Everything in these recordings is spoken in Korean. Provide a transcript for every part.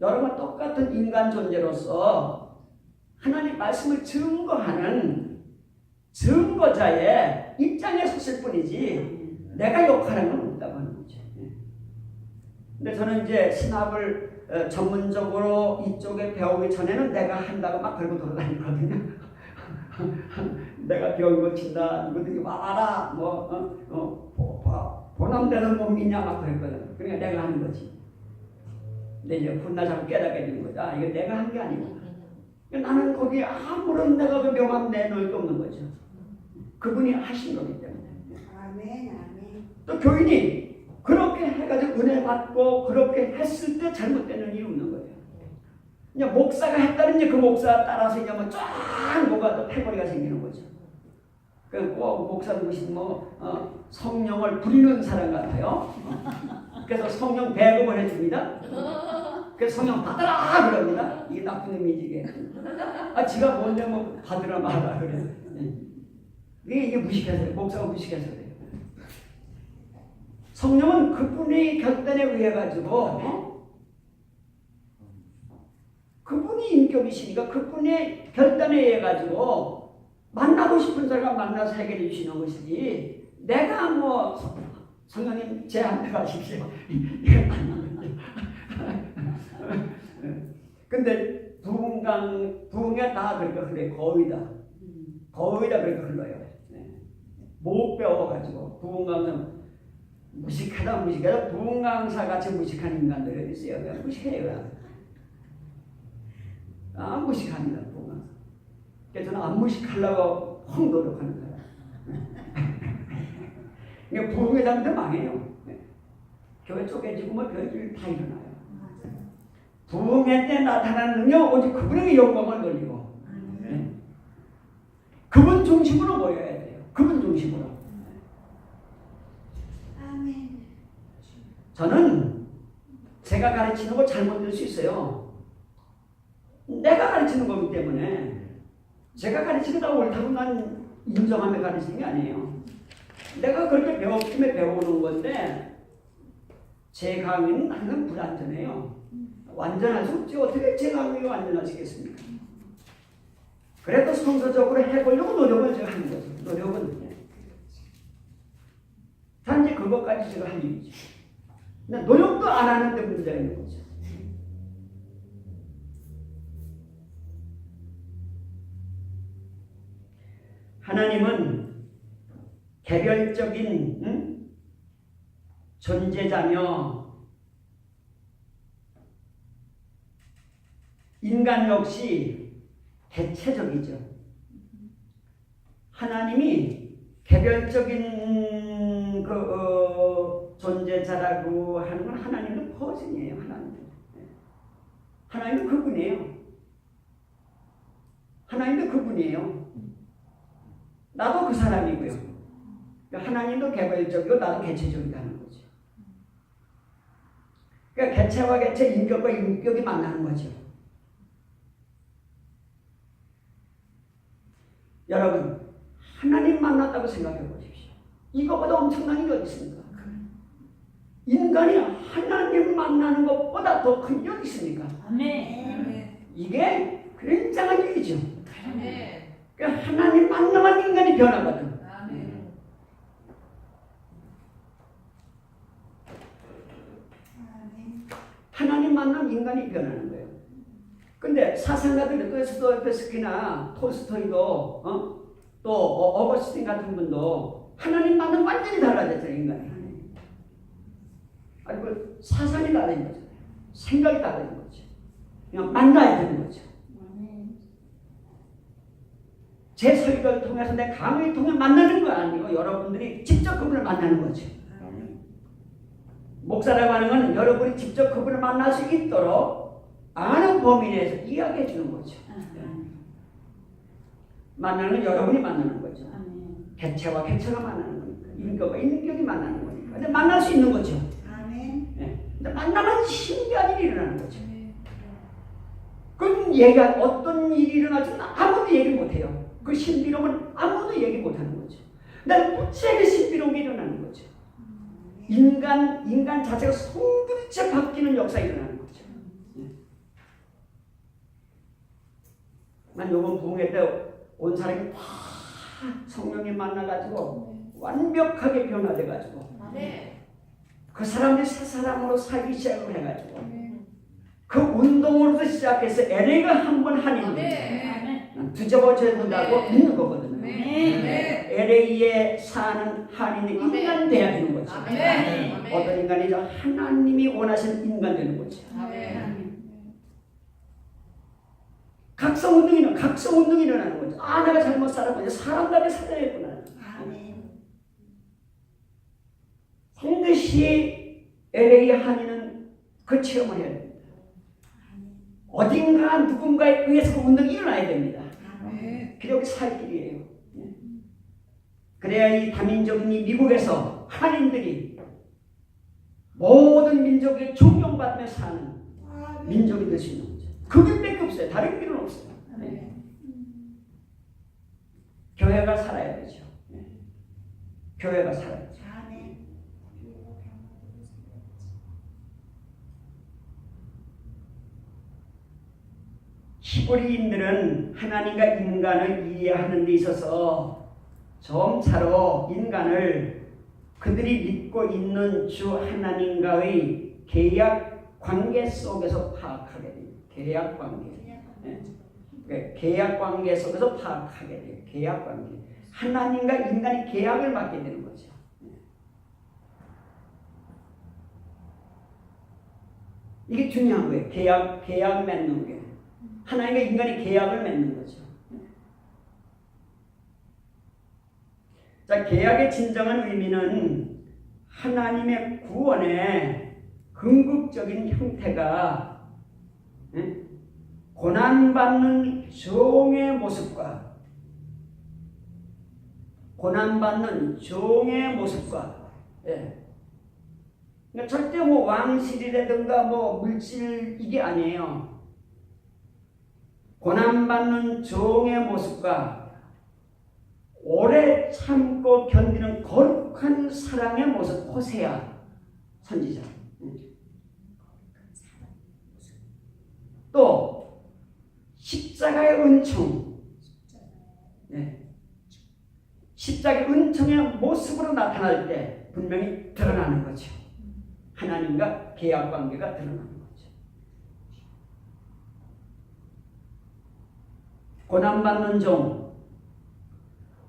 여러분 똑같은 인간 존재로서 하나님 말씀을 증거하는 증거자의 입장에 섰을 뿐이지 내가 역할하는 건 없다고 하는 거죠. 근데 저는 이제 신학을 전문적으로 이쪽에 배우기 전에는 내가 한다고 막 걸고 돌아다니거든요. 내가 병 고친다, 누구들이 와라, 보남대는 못 믿냐 막 그랬거든. 그러니까 내가 하는 거지. 근데 이제 훗날 자꾸 깨닫게 되는 거죠. 아, 이거 내가 한 게 아니구나. 나는 거기에 아무런 내가 그 명함 내놓을 게 없는 거죠. 그분이 하신 거기 때문에. 아멘, 아멘. 또 교인이 그렇게 해가지고 은혜 받고 그렇게 했을 때 잘못되는 일이 없는 거예요. 그냥 목사가 했다는 이제 그 목사 따라서 이제 쫙 뭐가 또 패거리가 생기는 거죠. 꼭 목사는 무슨 성령을 부리는 사람 같아요. 그래서 성령 배급을 해줍니다. 그래서 성령 받아라 그럽니다. 이게 나쁜 의미지 이게. 지가 뭔데 받으라 말아 그래. 이게 무식해서 그래. 목사가 무식해서 그래요. 성령은 그분의 결단에 의해 가지고 그분이 인격이시니까 그분의 결단에 의해 가지고 만나고 싶은 사람 만나서 해결해 주시는 것이지 내가 성령님 제한테 가십시오. 근데 부흥에 다 그러니까 그래 거의 다 그렇게 흘러요. 못 배워가지고 부흥 강사 무식하다 부흥 강사 같이 무식한 인간들이 있어요. 그냥 무식해요. 무식합니다 부흥 강사. 그래서 저는 안 무식하려고 확 노력하는 거예요. 그러니까 부흥회 다니면 망해요. 교회 쪼개지고 별일 다 일어나요. 부흥회 때 나타나는 능력 오직 그분에게 영광을 돌리고 그분 중심으로 모여야 돼요. 그분 중심으로. 아멘. 저는 제가 가르치는 거 잘못 들 수 있어요. 내가 가르치는 거기 때문에 제가 가르치는 거 옳다고 난 인정하며 가르치는 게 아니에요. 내가 그렇게 배웠음에 배우는 건데 제 강의는 항상 불완전해요. 완전할 수 없지. 어떻게 제 강의가 완전하시겠습니까? 그래도 성서적으로 해보려고 노력을 제가 하는 거죠. 노력은. 단지 그것까지 제가 할 일이죠. 근데 노력도 안 하는데 문제가 있는 거죠. 하나님은 개별적인 존재자며 인간 역시 개체적이죠. 하나님이 개별적인 존재자라고 하는 건 하나님은 퍼즐이에요. 하나님은 그분이에요. 하나님도 그분이에요. 나도 그 사람이고요. 하나님도 개별적이고 나도 개체적이라는 거죠. 그러니까 개체와 개체, 인격과 인격이 만나는 거죠. 여러분, 하나님 만났다고 생각해 보십시오. 이거보다 엄청난 일이 어디 있습니까? 인간이 하나님 만나는 것보다 더 큰 일이 어디 있습니까? 아멘. 이게 굉장한 일이죠. 아멘. 그러니까 하나님 만나면 인간이 변하거든. 아멘. 하나님 만나면 인간이 변하는 거예요. 근데 사상가들 도스토옙스키나 톨스토이도 또 어거스틴 같은 분도 하나님 만나면 완전히 달라졌잖아요. 인간이. 아니 그 사상이 달라진 거죠. 생각이 달라진 거죠. 그냥 만나야 되는 거죠. 제 설교를 통해서 내 강의를 통해 만나는 거 아니고 여러분들이 직접 그분을 만나는 거죠. 목사라고 하는 건 여러분이 직접 그분을 만날 수 있도록 아는 범위 내에서 이야기해 주는 거죠. 만나는 건 여러분이 만나는 거죠. 개체와 개체가 만나는 거니까. 인격과 인격이 만나는 거니까. 근데 만날 수 있는 거죠. 근데 만나면 신기한 일이 일어나는 거죠. 그럼 어떤 일이 일어나지 아무도 얘기 못해요. 그 신비로움은 아무도 얘기 못하는 거죠. 근데 무지하게 신비로운 게 일어나는 거죠. 인간 자체가 송두리째 바뀌는 역사가 일어나는 거죠. 난 요번 부흥회 때 온 사람이 다 성령님 만나가지고 완벽하게 변화돼가지고 아멘. 그 사람들이 새 사람으로 살기 시작을 해가지고 그 운동으로도 시작해서 LA가 한 번 한인데 아멘. 뒤집어져야 된다고 아멘. 믿는 거거든요. 아멘. LA에 사는 한인이 아멘. 인간 돼야 되는 거죠. 아멘. 어떤 인간이죠? 하나님이 원하시는 인간 되는 거죠. 아멘. 각성 운동이 일어나는 거죠. 아, 내가 잘못 살았구나. 사람답게 살아야겠구나. 아멘. 반드시 LA 한인은 그 체험을 해야 됩니다. 어딘가 누군가에 의해서 그 운동이 일어나야 됩니다. 아멘. 그게 여기 살 길이에요. 그래야 이 다민족인 이 미국에서 한인들이 모든 민족이 존경받으며 사는 민족이 될 수 있는 거죠. 그 길밖에 없어요. 다른 길은 없어요. 교회가 살아야 되죠. 교회가 살아야죠. 아멘. 히브리인들은 하나님과 인간을 이해하는 데 있어서 점차로 인간을 그들이 믿고 있는 주 하나님과의 계약 관계 속에서 파악하게 돼요. 계약 관계. 계약 관계 속에서 파악하게 돼요. 계약 관계. 하나님과 인간이 계약을 맺게 되는 거죠. 이게 중요한 거예요. 계약 맺는 게. 하나님과 인간이 계약을 맺는 거죠. 자, 계약의 진정한 의미는 하나님의 구원의 궁극적인 형태가 고난받는 종의 모습과 그러니까 절대 뭐 왕실이라든가 뭐 물질 이게 아니에요. 고난받는 종의 모습과 오래 참고 견디는 거룩한 사랑의 모습. 호세아 선지자. 또 십자가의 은총. 십자가의 은총의 모습으로 나타날 때 분명히 드러나는 거죠. 하나님과 계약 관계가 드러나는 거죠. 고난받는 종,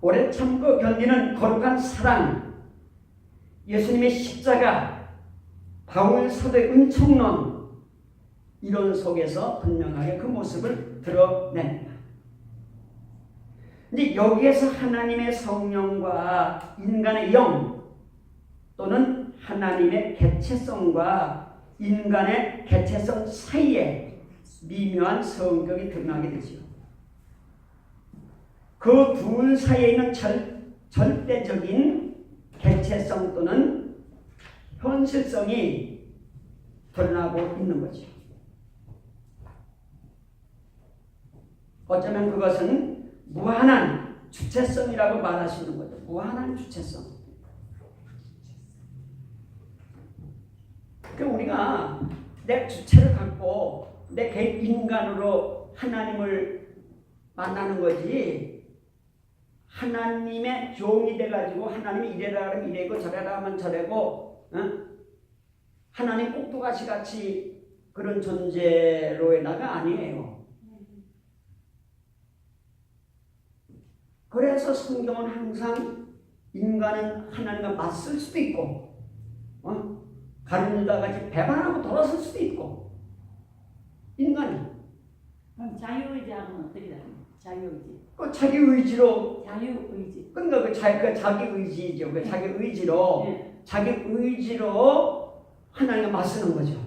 오래 참고 견디는 거룩한 사랑, 예수님의 십자가, 바울 사도의 은총론, 이런 속에서 분명하게 그 모습을 드러냅니다. 근데 여기에서 하나님의 성령과 인간의 영 또는 하나님의 개체성과 인간의 개체성 사이에 미묘한 성격이 드러나게 되죠. 그 둘 사이에 있는 절대적인 개체성 또는 현실성이 드러나고 있는 거죠. 어쩌면 그것은 무한한 주체성이라고 말할 수 있는 거죠. 무한한 주체성. 그러니까 우리가 내 주체를 갖고 내 개인 인간으로 하나님을 만나는 거지, 하나님의 종이 돼가지고 하나님이 이래라 하면 이래고 저래라 하면 저래고, 하나님 꼭두가시 같이 그런 존재로에다가 아니에요. 그래서 성경은 항상 인간은 하나님과 맞설 수도 있고, 가룟유다 같이 배반하고 돌아설 수도 있고, 인간이. 그럼 자유의지하고는 어떻게 다릅니까? 자유의지. 그 자기 의지로. 자유의지. 그러니까 그 자기 의지죠. 그 자기 의지로. 네. 자기 의지로 하나님과 맞서는 거죠.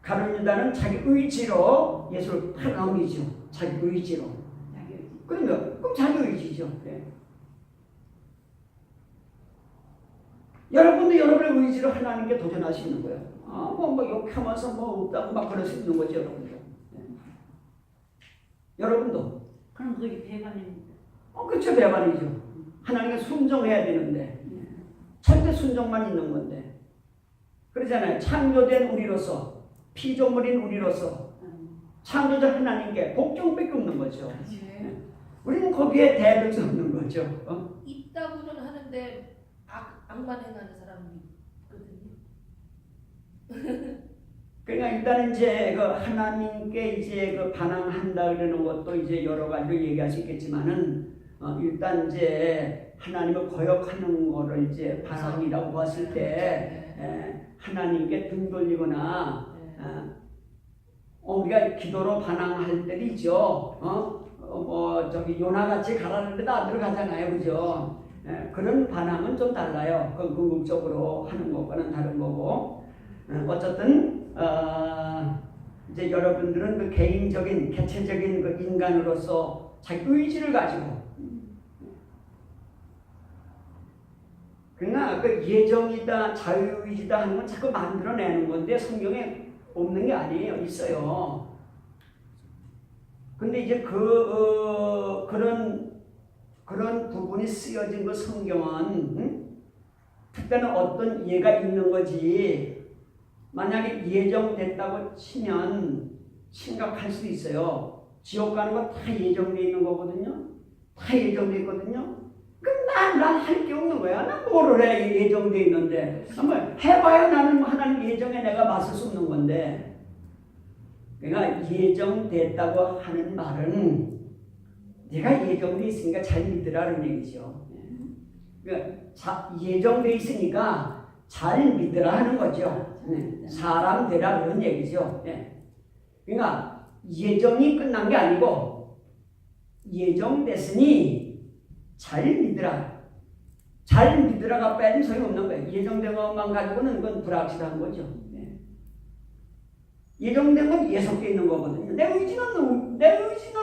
가룟유다는 자기 의지로 예수를 팔아넘기죠. 자기 의지로. 자유의지. 그러니까 그럼 자기 의지죠. 네. 여러분도 여러분의 의지로 하나님께 도전할 수 있는 거예요. 뭐 욕하면서 뭐 없다고 막 그럴 수 있는 거죠, 여러분도. 네. 여러분도. 그럼 그게 배반입니다. 그렇죠, 배반이죠. 하나님께 순종해야 되는데 절대 순종만 있는 건데. 그러잖아요. 창조된 우리로서, 피조물인 우리로서 창조자 하나님께 복종밖에 없는 거죠. 네. 우리는 거기에 대할 수 없는 거죠. 있다고는 하는데 악만 행하는 사람이 있거든요. 그러니까 일단 이제 그 하나님께 이제 그 반항한다 그러는 것도 이제 여러 가지로 얘기할 수 있겠지만은 일단 이제 하나님을 거역하는 거를 이제 반항이라고 봤을 때 하나님께 등 돌리거나 우리가 기도로 반항할 때도 있죠. 뭐 저기 요나같이 가라는데도 안 들어가잖아요, 그죠? 그런 반항은 좀 달라요. 그건 궁극적으로 하는 것과는 다른 거고. 어쨌든 이제 여러분들은 그 개인적인 개체적인 그 인간으로서 자기 의지를 가지고 그러나 그 예정이다 자유의지다 하는 건 자꾸 만들어내는 건데 성경에 없는 게 아니에요. 있어요. 근데 이제 그런 부분이 쓰여진 그 성경은 특별한 어떤 예가 있는 거지. 만약에 예정됐다고 치면 심각할 수도 있어요. 지옥 가는 거 다 예정돼 있는 거거든요. 다 예정돼 있거든요. 그럼 난 할 게 없는 거야. 난 뭐를 해? 예정돼 있는데. 한번 해봐야 나는 하나님 예정에 내가 맞설 수 없는 건데. 그러니까 예정됐다고 하는 말은 내가 예정돼 있으니까 잘 믿으라는 얘기죠. 그러니까 예정돼 있으니까 잘 믿으라 하는 거죠. 사람 되라 그런 얘기죠. 그러니까 예정이 끝난 게 아니고 예정됐으니 잘 믿으라. 잘 믿으라가 빼면 소용없는 거예요. 예정된 것만 가지고는 그건 불확실한 거죠. 예정된 건 예속돼 있는 거거든요. 내 의지는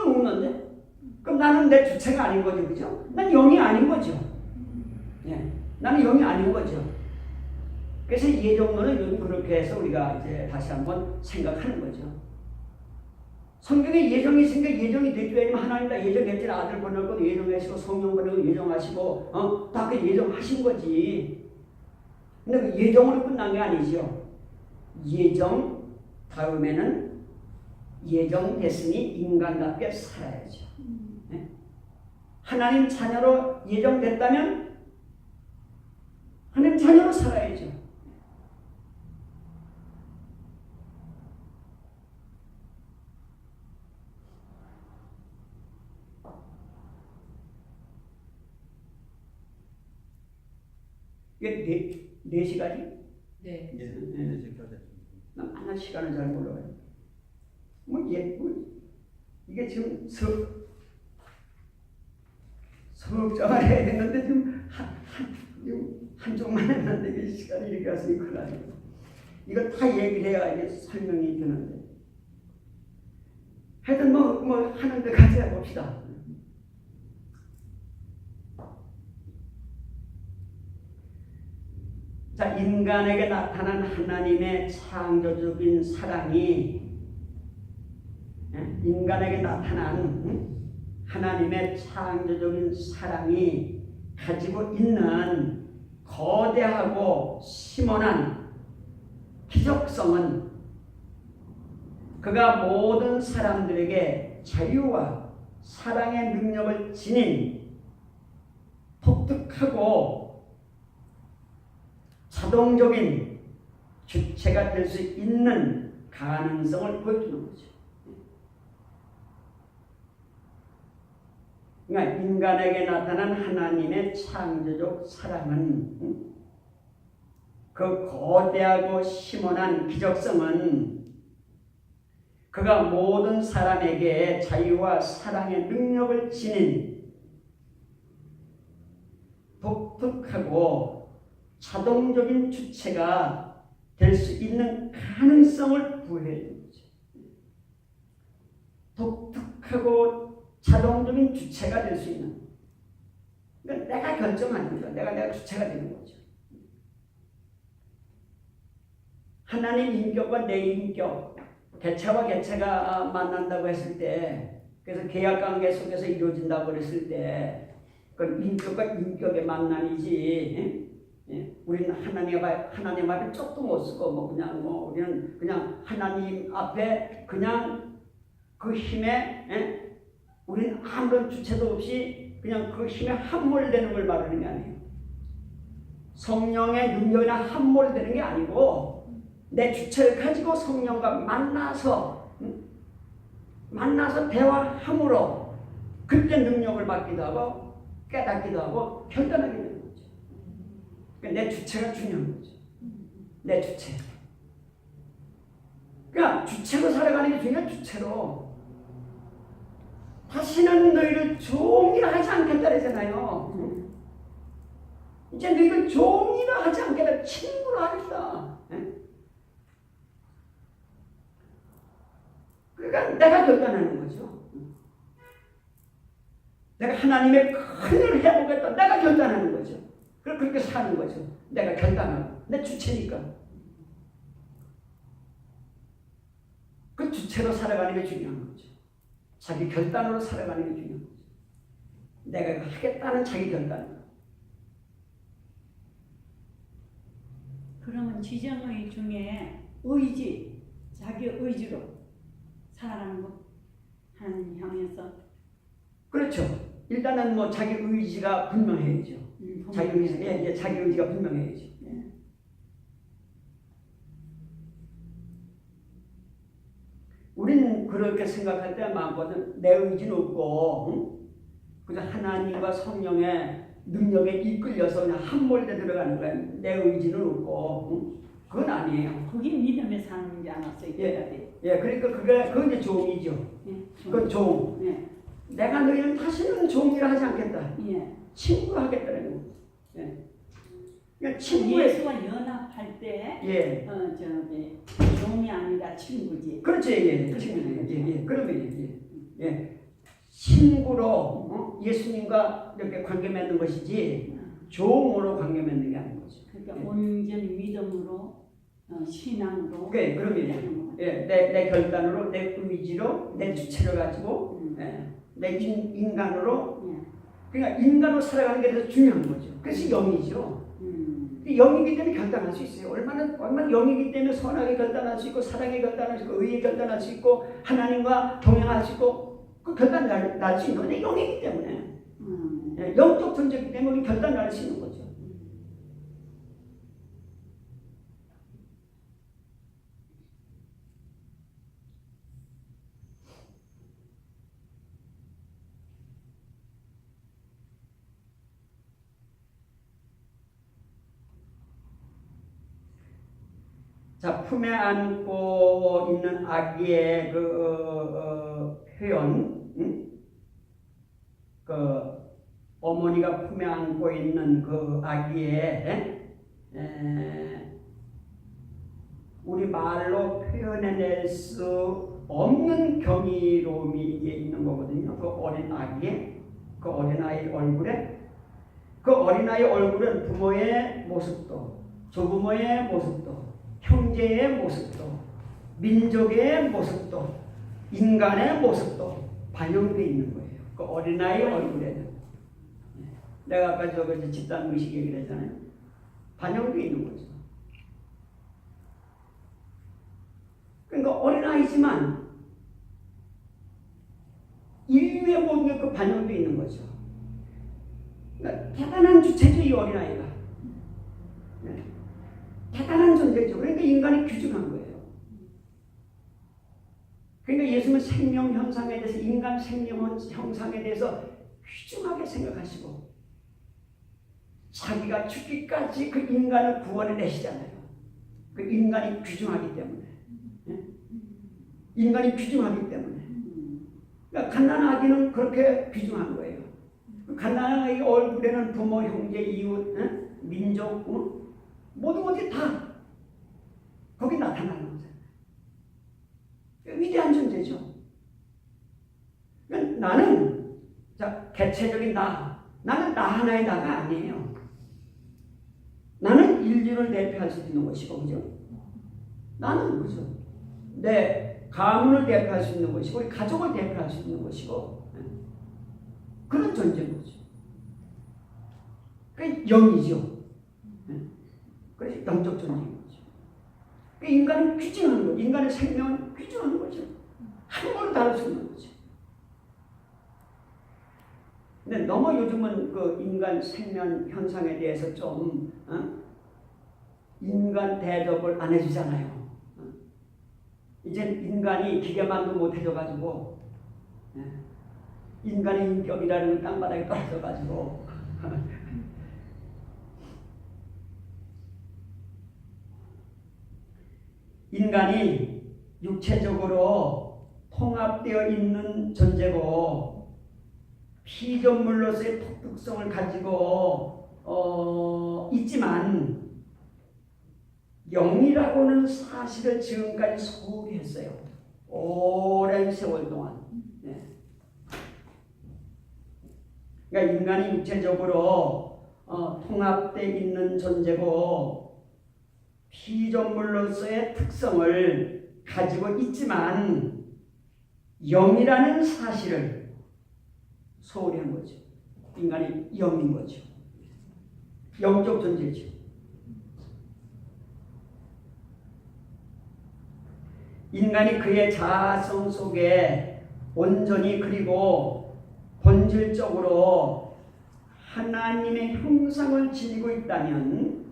없는데 그럼 나는 내 주체가 아닌 거죠. 그죠? 난 영이 아닌 거죠. 나는 영이 아닌 거죠. 그래서 예정론은 요즘 그렇게 해서 우리가 이제 다시 한번 생각하는 거죠. 성경에 예정이 있으니까 예정이 됐죠. 왜냐면 하나님 다 예정했지. 아들 보낼 것도 예정하시고 성령 보내고 예정하시고 다 그 예정하신 거지. 근데 그 예정으로 끝난 게 아니죠. 예정 다음에는 예정됐으니 인간답게 살아야죠. 하나님 자녀로 예정됐다면 하나님 자녀로 살아야죠. 이게 4시간이? 네. 난 맨날 시간을 잘 몰라요. 이게 지금 수업장을 해야 되는데 지금 한쪽만 했는데 이게 시간이 이렇게 왔으니 큰일 나네요. 이거 다 얘기를 해야 이게 설명이 되는데. 하여튼 뭐 하는데 같이 해봅시다. 자, 인간에게 나타난 하나님의 창조적인 사랑이 인간에게 나타난 하나님의 창조적인 사랑이 가지고 있는 거대하고 심원한 기적성은 그가 모든 사람들에게 자유와 사랑의 능력을 지닌 독특하고 자동적인 주체가 될 수 있는 가능성을 보여주는 거죠. 그러니까 인간에게 나타난 하나님의 창조적 사랑은 그 거대하고 심원한 기적성은 그가 모든 사람에게 자유와 사랑의 능력을 지닌 독특하고 자동적인 주체가 될 수 있는 가능성을 부여해 주는 거죠. 독특하고 자동적인 주체가 될 수 있는. 그러니까 내가 결정하는 거죠. 내가 주체가 되는 거죠. 하나님 인격과 내 인격, 개체와 개체가 만난다고 했을 때, 그래서 계약 관계 속에서 이루어진다고 그랬을 때, 그 인격과 인격의 만남이지. 우리는 하나님 앞에 쪽도 못 쓰고 우리는 그냥 하나님 앞에 그냥 그 힘에 우리는 아무런 주체도 없이 그냥 그 힘에 함몰되는 걸 말하는 게 아니에요. 성령의 능력이나 함몰되는 게 아니고 내 주체를 가지고 성령과 만나서 대화함으로 그때 능력을 받기도 하고 깨닫기도 하고 결단하게 되는 거죠. 그러니까 내 주체가 중요한 거죠. 내 주체. 그러니까 주체로 살아가는 게 중요한 주체로. 다시는 너희를 종이라 하지 않겠다 그러잖아요. 이제 너희를 종이라 하지 않겠다. 친구로 하겠다. 그러니까 내가 결단하는 거죠. 내가 하나님의 큰 일을 해보겠다. 내가 결단하는 거죠. 그렇게 사는 거죠. 내가 결단하고. 내 주체니까. 그 주체로 살아가는 게 중요한 거죠. 자기 결단으로 살아가는 게 중요한 거죠. 내가 하겠다는 자기 결단. 그러면 지정의 중에 의지, 자기 의지로 살아가는 거 하나님 향해서. 그렇죠. 일단은 뭐 자기 의지가 분명해야죠. 자기 의지가 분명해야죠. 우리는 그렇게 생각할 때 마음껏은 내 의지는 없고, 그저 하나님과 성령의 능력에 이끌려서 그냥 함몰돼 들어가는 거야. 내 의지는 없고, 그건 아니에요. 그게 믿음에 사는 게 아니었어요. 그러니까 그건 이제 종이죠. 그건 종. 내가 너희는 다시는 종이라 하지 않겠다. 친구로 하겠다는 거. 그러니까 친구의 예수와 연합할 때, 종이 아니라 친구지. 그렇지, 친구지. 그러면 친구로 예수님과 이렇게 관계 맺는 것이지 종으로 관계 맺는 게 아닌 거죠. 그러니까 온전히 믿음으로, 신앙으로. 그러면 내 결단으로, 내 의지로, 내 주체를 가지고, 내 인간으로. 그러니까 인간으로 살아가는 게 더 중요한 거죠. 그래서 영이죠. 영이기 때문에 결단할 수 있어요. 얼마나 영이기 때문에 선하게 결단할 수 있고, 사랑에 결단할 수 있고, 의에 결단할 수 있고, 하나님과 동행할 수 있고, 그 결단 날 수 있는 건 영이기 때문에. 영적 존재이기 때문에 결단 날 수 있는 거죠. 자, 품에 안고 있는 아기의 표현, 어머니가 품에 안고 있는 그 아기의 우리 말로 표현해낼 수 없는 경이로움이 이게 있는 거거든요. 그 어린 아기의, 그 어린아이 얼굴에, 그 어린아이 얼굴은 부모의 모습도, 조부모의 모습도, 형제의 모습도, 민족의 모습도, 인간의 모습도 반영되어 있는 거예요. 그 어린아이 얼굴에는. 내가 아까 집단 의식 얘기를 했잖아요. 반영되어 있는 거죠. 그러니까 어린아이지만 인류의 모든 게 그 반영되어 있는 거죠. 그러니까 대단한 주체죠, 이 어린아이가. 대단한 존재죠. 그러니까 인간이 귀중한 거예요. 그러니까 예수님은 생명 형상에 대해서, 인간 생명 형상에 대해서 귀중하게 생각하시고 자기가 죽기까지 그 인간을 구원해 내시잖아요. 그 인간이 귀중하기 때문에. 인간이 귀중하기 때문에. 그러니까 갓난아기는 그렇게 귀중한 거예요. 그 갓난아기 얼굴에는 부모, 형제, 이웃, 민족, 모든 것이 다 거기 나타나는 거잖아요. 위대한 존재죠. 그러니까 나는, 개체적인 나는 나 하나의 나가 아니에요. 나는 인류를 대표할 수 있는 것이고, 그죠? 나는, 그죠? 내 가문을 대표할 수 있는 것이고, 우리 가족을 대표할 수 있는 것이고, 그런 존재인 거죠. 그게 영이죠. 그래서 영적 존재인 거죠. 인간은 귀중한 거죠. 인간의 생명은 귀중한 거죠. 함부로 다룰 수 없는 거죠. 근데 너무 요즘은 그 인간 생명 현상에 대해서 좀 인간 대접을 안 해주잖아요. 이제 인간이 기계만도 못 해줘가지고 인간의 인격이라는 건 땅바닥에 떨어져가지고 인간이 육체적으로 통합되어 있는 존재고 피조물로서의 독특성을 가지고 있지만 영이라고는 사실을 지금까지 소홀히 했어요. 오랜 세월 동안. 그러니까 인간이 육체적으로 통합되어 있는 존재고 피조물로서의 특성을 가지고 있지만 영이라는 사실을 소홀히 한 거죠. 인간이 영인 거죠. 영적 존재죠. 인간이 그의 자아성 속에 온전히 그리고 본질적으로 하나님의 형상을 지니고 있다면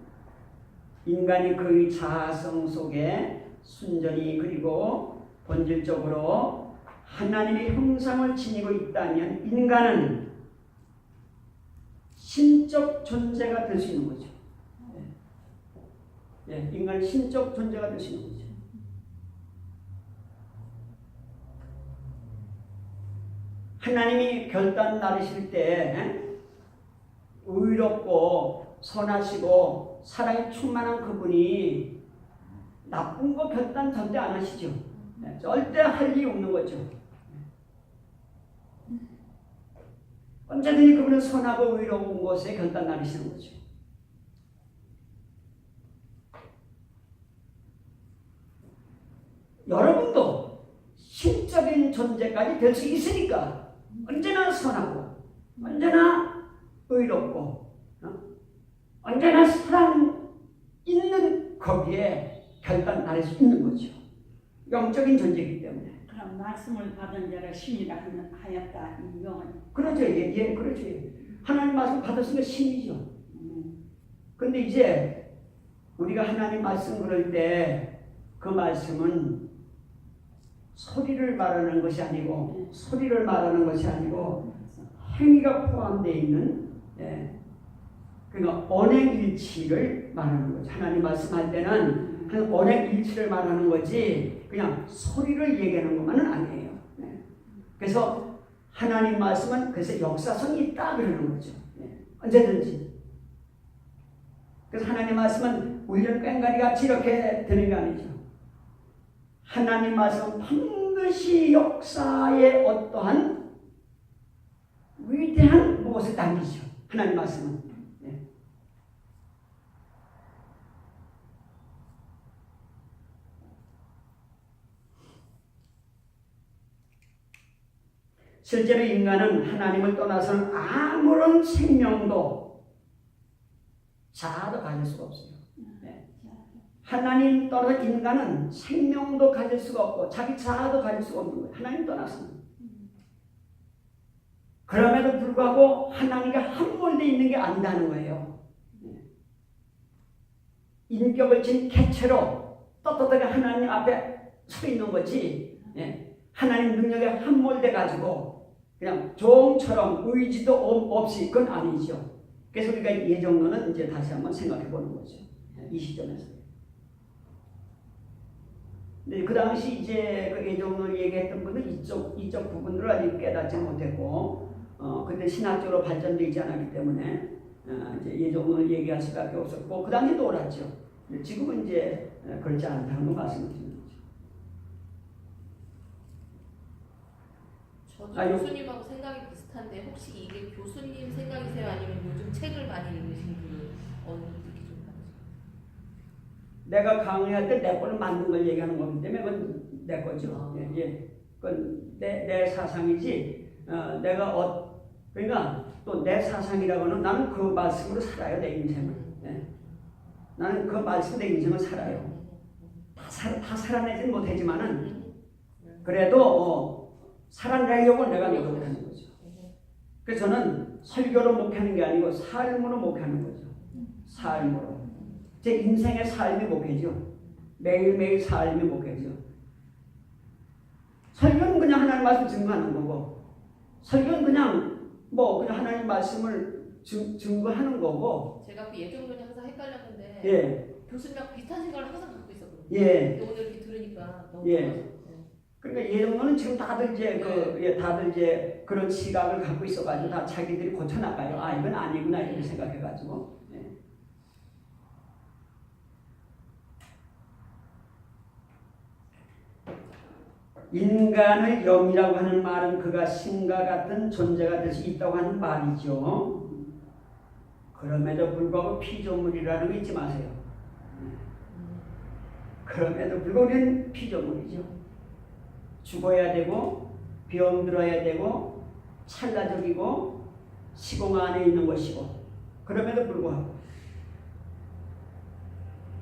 인간이 그의 자아성 속에 순전히 그리고 본질적으로 하나님의 형상을 지니고 있다면 인간은 신적 존재가 될 수 있는 거죠. 인간은 신적 존재가 될 수 있는 거죠. 하나님이 결단 나르실 때 의롭고 선하시고 사랑이 충만한 그분이 나쁜 거 결단 절대 안 하시죠. 절대 할 일이 없는 거죠. 언제든지 그분은 선하고 의로운 것에 결단 나르시는 거죠. 여러분도 신적인 존재까지 될 수 있으니까 언제나 선하고 언제나 의롭고 언제나 사랑 있는 거기에 결단 나를 수 있는 거죠. 영적인 존재이기 때문에. 그럼 말씀을 받은 자를 신이라 하였다. 이 영은. 그렇죠. 그렇죠. 하나님 말씀 받았으니까 신이죠. 근데 이제 우리가 하나님 말씀 그럴 때 그 말씀은 소리를 말하는 것이 아니고 소리를 말하는 것이 아니고 행위가 포함되어 있는 그러니까 언행일치를 말하는 거죠. 하나님 말씀할 때는 그냥 언행일치를 말하는 거지 그냥 소리를 얘기하는 것만은 아니에요. 그래서 하나님 말씀은 그래서 역사성이 있다 그러는 거죠. 언제든지. 그래서 하나님 말씀은 울려 꽹과리 같이 이렇게 되는 게 아니죠. 하나님 말씀은 반드시 역사에 어떠한 위대한 무엇을 남기죠. 하나님 말씀은. 실제로 인간은 하나님을 떠나서는 아무런 생명도 자아도 가질 수가 없어요. 하나님 떠나서 인간은 생명도 가질 수가 없고 자기 자아도 가질 수가 없는 거예요. 하나님 떠나서는. 그럼에도 불구하고 하나님과 함몰되어 있는 게 아니다는 거예요. 인격을 진 개체로 떳떳하게 하나님 앞에 서 있는 거지 하나님 능력에 함몰돼 가지고 그냥 종처럼 의지도 없이 그건 아니죠. 그래서 우리가 예정론은 이제 다시 한번 생각해 보는 거죠. 이 시점에서. 근데 그 당시 이제 그 예정론을 얘기했던 분은 이쪽 부분들을 아직 깨닫지 못했고, 그때 신학적으로 발전되지 않았기 때문에 이제 예정론을 얘기할 수밖에 없었고, 그 당시도 옳았죠. 지금은 이제 그렇지 않다는 걸 말씀드립니다. 저도 교수님하고 생각이 비슷한데 혹시 이게 교수님 생각이세요? 아니면 요즘 책을 많이 읽으신 분은 어느 느낌이 좀 다르세요? 내가 강의할 때 내 거를 만든 걸 얘기하는 거기 때문에 그건 내 거죠. 그건 내 사상이지. 그러니까 또 내 사상이라고는 나는 그 말씀으로 살아요. 내 인생을. 나는 그 말씀 내 인생을 살아요. 다 살아내지는 못하지만은 그래도 살아내려고 내가 노력하는 거죠. 그래서 저는 설교로 목회하는 게 아니고 삶으로 목회하는 거죠. 삶으로. 제 인생의 삶이 목회죠. 매일매일 삶이 목회죠. 설교는 그냥 하나님 말씀 증거하는 거고, 설교는 그냥 그냥 하나님 말씀을 증거하는 거고. 제가 그 예전에 항상 헷갈렸는데 예. 교수님하고 비슷한 생각을 항상 갖고 있었거든요. 예. 근데 오늘 이렇게 들으니까 너무 예. 좋아서. 그러니까 예정론은 지금 다들 이제 다들 이제 그런 시각을 갖고 있어가지고 다 자기들이 고쳐나가요. 아 이건 아니구나 이렇게 생각해가지고. 예. 인간을 영이라고 하는 말은 그가 신과 같은 존재가 될 수 있다고 하는 말이죠. 그럼에도 불구하고 피조물이라는 거 잊지 마세요. 그럼에도 불구하고 우리는 피조물이죠. 죽어야 되고 병들어야 되고 찰나적이고 시공 안에 있는 것이고, 그럼에도 불구하고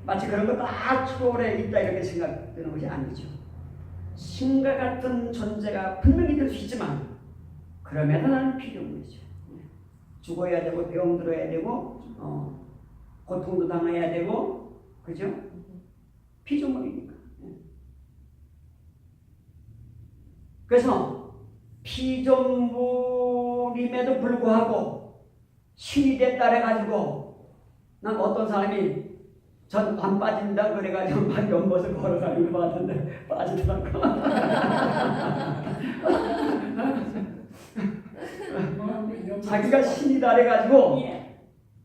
마치 그런 거 다 초월해 있다 이렇게 생각되는 것이 아니죠. 신과 같은 존재가 분명히 될 수 있지만 그럼에도 나는 피조물이죠. 죽어야 되고 병들어야 되고 고통도 당해야 되고, 그죠? 피조물이니까. 그래서 피조물임에도 불구하고 신이 됐다 해가지고, 난 어떤 사람이 전 안 빠진다 그래가지고 막 연못을 걸어가는 것 같은데 빠지더라고. 자기가 신이다 그래가지고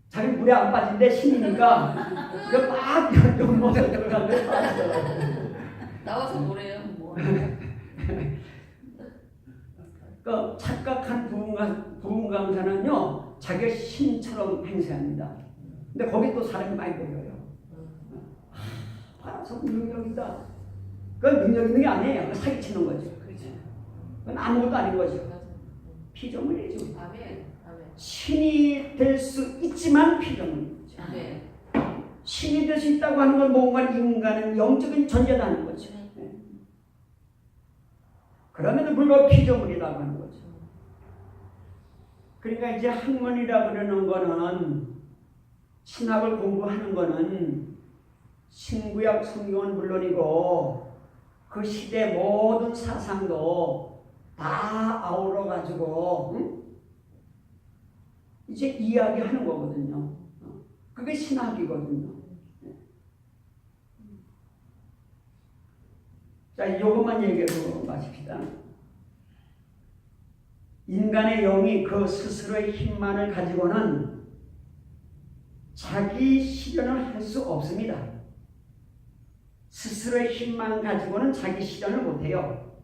자기 물에 안 빠진데 신이니까 막 연못에 들어가는데 빠지더라고. 나와서 뭐래요? 뭐. 그 착각한 부흥강사는요 자기가 신처럼 행세합니다. 근데 거기 또 사람이 많이 보여요. 저 능력이다. 그건 능력 있는 게 아니에요. 사기치는 거죠. 그건 아무것도 아닌 거죠. 피조물이죠. 아멘. 신이 될 수 있지만 피조물이죠. 아멘. 신이 될 수 있다고 하는 건 뭔가 인간은 영적인 존재라는 거죠. 그러면 불구하고 피조물이라고 하는 거죠. 그러니까 이제 학문이라고 그러는 거는, 신학을 공부하는 거는 신구약 성경은 물론이고 그 시대 모든 사상도 다 아우러 가지고 이제 이야기하는 거거든요. 그게 신학이거든요. 자, 이것만 얘기하고 마칩시다. 인간의 영이 그 스스로의 힘만을 가지고는 자기 실현을 할 수 없습니다. 스스로의 힘만 가지고는 자기 실현을 못해요.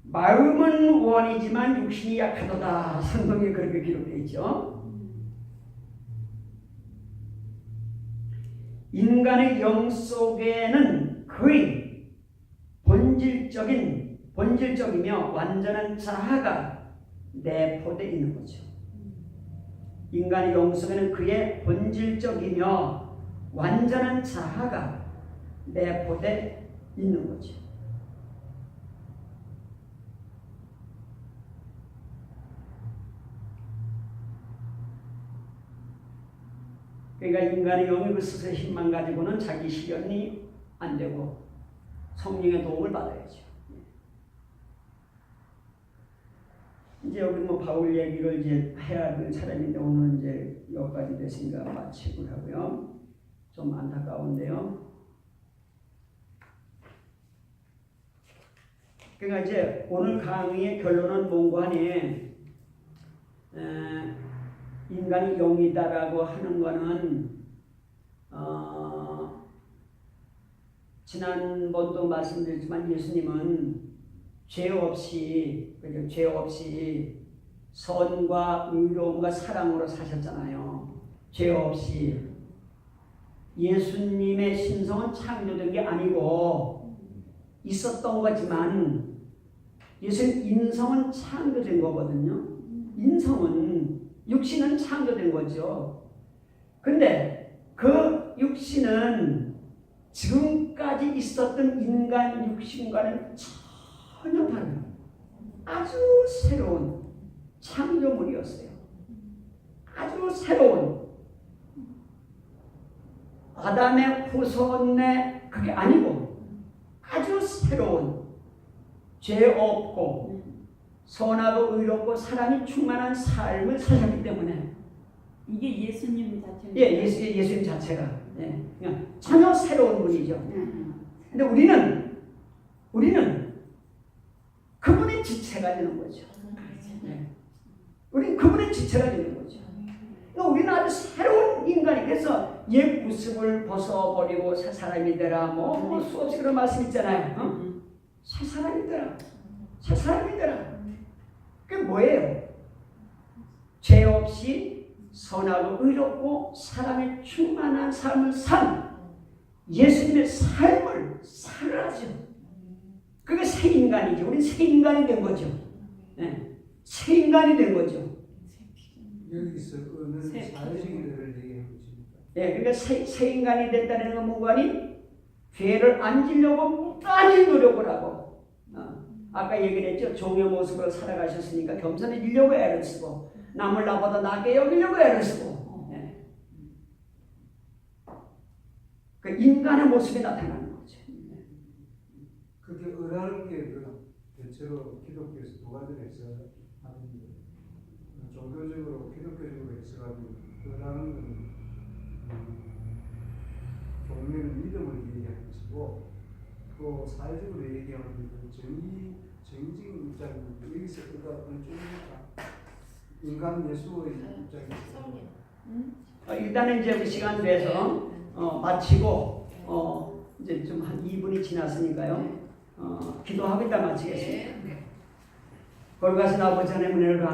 마음은 원이지만 육신이 약하도다. 성경에 그렇게 기록되어 있죠. 인간의 영 속에는 거의 본질적이며 완전한 자아가 내포되어 있는 거죠. 인간의 영 속에는 그의 본질적이며 완전한 자아가 내포되어 있는 거죠. 그러니까 인간의 영이 그 스스로의 힘만 가지고는 자기 실현이 안 되고 성령의 도움을 받아야죠. 이제 여기 바울 얘기를 이제 해야 될 사람인데 오늘 이제 여기까지 됐으니까 마치고 하고요. 좀 안타까운데요. 그러니까 이제 오늘 강의의 결론은 뭔고 하니, 인간이 영이다라고 하는 거는 지난번도 말씀드렸지만 예수님은 죄 없이 선과 의로움과 사랑으로 사셨잖아요. 죄 없이. 예수님의 신성은 창조된 게 아니고 있었던 거지만 예수님 인성은 창조된 거거든요. 인성은, 육신은 창조된 거죠. 근데 그 육신은 지금까지 있었던 인간 육신과는 전혀 다른 아주 새로운 창조물이었어요. 아주 새로운 아담의 후손의 그게 아니고 아주 새로운 죄 없고 선하고 의롭고 사랑이 충만한 삶을 사셨기 때문에 이게 예수님 자체는 예, 예수님 자체가 그냥 전혀 새로운 분이죠. 근데 우리는 그분의 지체가 되는 거죠. 우리는 그분의 지체가 되는 거죠. 그러니까 우리는 아주 새로운 인간이 그래서 옛 모습을 벗어버리고 새 사람이 되라 뭐 수없이 그런 말씀 있잖아요. 새 사람이 되라. 새 사람이 되라. 그게 뭐예요? 죄 없이 선하고 의롭고 사랑에 충만한 삶을 산 예수님의 삶을 살아야죠. 그게 새 인간이죠. 우리 새 인간이 된 거죠. 네. 새 인간이 된 거죠. 여기서 어느 사회적인들을 얘기하고 있습니다. 예, 그러니까 새 인간이 됐다는 건 무관이 죄를 안 지려고 무단히 노력을 하고 아까 얘기를 했죠. 종의 모습으로 살아가셨으니까 겸손해지려고 애를 쓰고 남을 나보다 나게 여기려고 애를 쓰고 그 인간의 모습이 나타나는 거죠. 그렇게 은하는 게 대체로 기독교에서 두 가지를 해석하는데 종교적으로 기독교적으로 해석하면 은하는 건 종교는 믿음을 얘기하는 것이고 또 사회적으로 얘기하는 건 정의적인 입장입니다. 여기서 그가 어느 쪽입니까? 인간 예수의 입장에서 일단은 이제 우리 시간 돼서 마치고 이제 좀 한 2분이 지났으니까요. 기도하고 이따 마치겠습니다. 골가신 아버지 하나님의 은혜를